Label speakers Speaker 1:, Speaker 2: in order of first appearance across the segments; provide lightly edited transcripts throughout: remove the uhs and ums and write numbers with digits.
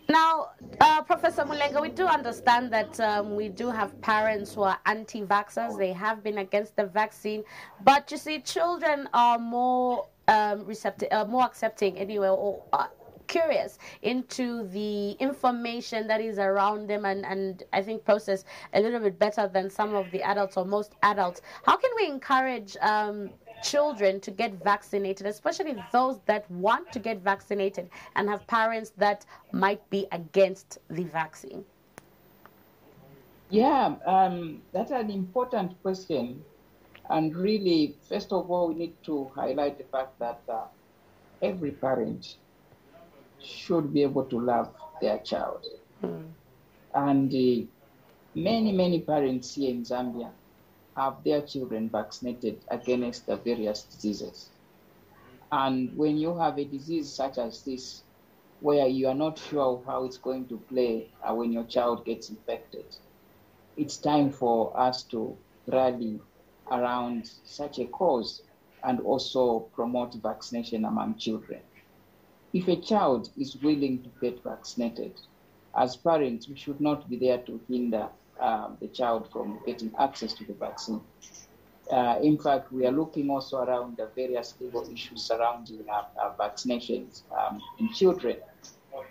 Speaker 1: Now, Professor Mulenga, we do understand that we do have parents who are anti-vaxxers. They have been against the vaccine, but you see, children are more receptive, more accepting anyway, or curious into the information that is around them, and I think process a little bit better than some of the adults or most adults. How can we encourage children to get vaccinated, especially those that want to get vaccinated and have parents that might be against the vaccine?
Speaker 2: Yeah, that's an important question. And really, first of all, we need to highlight the fact that every parent should be able to love their child. And many parents here in Zambia have their children vaccinated against the various diseases. And when you have a disease such as this, where you are not sure of how it's going to play when your child gets infected, it's time for us to rally around such a cause and also promote vaccination among children. If a child is willing to get vaccinated, as parents, we should not be there to hinder the child from getting access to the vaccine. In fact, we are looking also around the various legal issues surrounding vaccinations in children.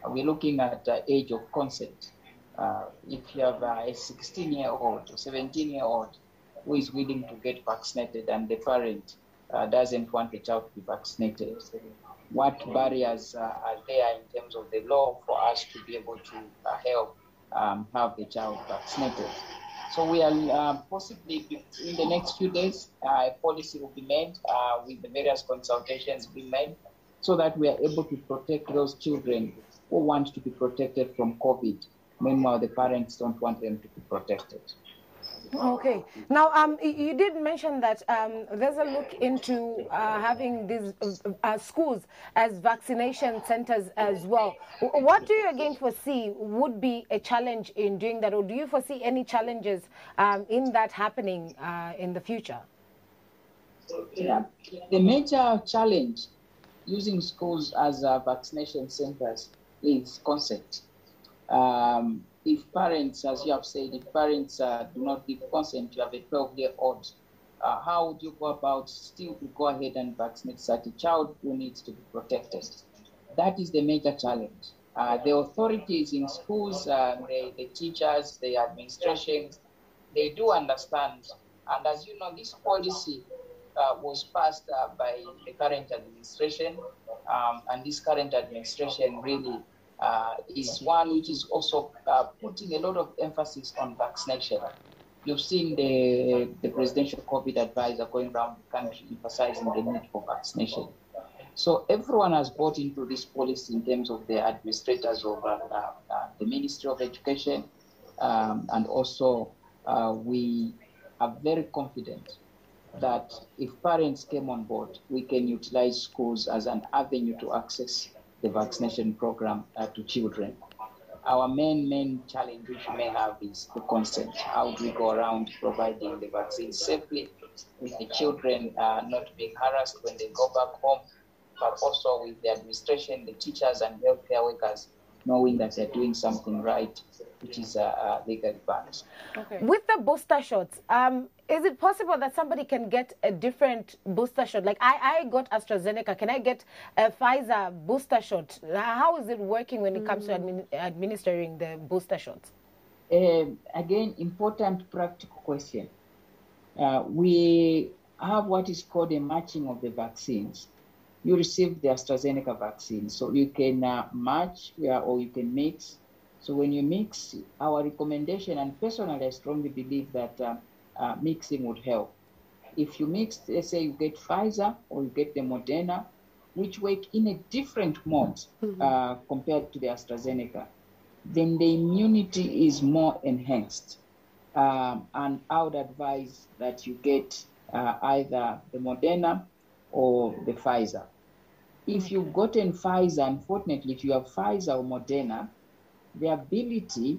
Speaker 2: We're looking at the age of consent. If you have a 16-year-old or 17-year-old who is willing to get vaccinated and the parent doesn't want the child to be vaccinated, what barriers are there in terms of the law for us to be able to help have the child vaccinated? So we are possibly in the next few days, a policy will be made with the various consultations being made so that we are able to protect those children who want to be protected from COVID. Meanwhile, the parents don't want them to be protected.
Speaker 3: Okay. Now, you did mention that there's a look into having these schools as vaccination centers as well. What do you again foresee would be a challenge in doing that, or do you foresee any challenges in that happening in the future?
Speaker 2: Yeah. The major challenge using schools as vaccination centers is consent. If parents, as you have said, if parents do not give consent, you have a 12-year-old, how would you go about still to go ahead and vaccinate such a child who needs to be protected? That is the major challenge. The authorities in schools, the teachers, the administration, they do understand. And as you know, this policy was passed by the current administration, and this current administration really is one which is also putting a lot of emphasis on vaccination. You've seen the presidential COVID advisor going around the country emphasizing the need for vaccination. So everyone has bought into this policy in terms of the administrators of the Ministry of Education, and also we are very confident that if parents came on board, we can utilize schools as an avenue to access the vaccination program to children. Our main challenge which we may have is the consent. How do we go around providing the vaccine safely with the children not being harassed when they go back home, but also with the administration, the teachers and healthcare workers knowing that they're doing something right, which is legally banned.
Speaker 3: Okay. With the booster shots, is it possible that somebody can get a different booster shot? Like I got AstraZeneca. Can I get a Pfizer booster shot? How is it working when it comes to administering the booster shots?
Speaker 2: Again, important practical question. We have what is called a matching of the vaccines. You receive the AstraZeneca vaccine, so you can match or you can mix. So when you mix, our recommendation, and personally I strongly believe that mixing would help. If you mix, let's say you get Pfizer or you get the Moderna, which work in a different mode compared to the AstraZeneca, then the immunity is more enhanced. And I would advise that you get either the Moderna or the Pfizer. If you've gotten Pfizer, unfortunately, if you have Pfizer or Moderna, the ability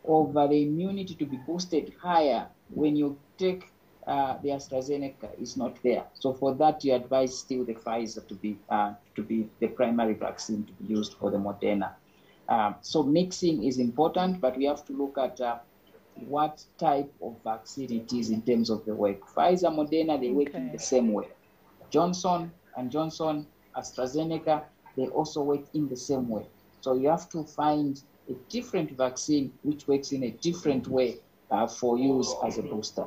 Speaker 2: of the immunity to be boosted higher when you take the AstraZeneca is not there. So for that, you advise still the Pfizer to be the primary vaccine to be used for the Moderna. So mixing is important, but we have to look at what type of vaccine it is in terms of the work. Pfizer, Moderna, they work in the same way. Johnson & Johnson, AstraZeneca, they also work in the same way. So you have to find a different vaccine which works in a different way for use as a booster.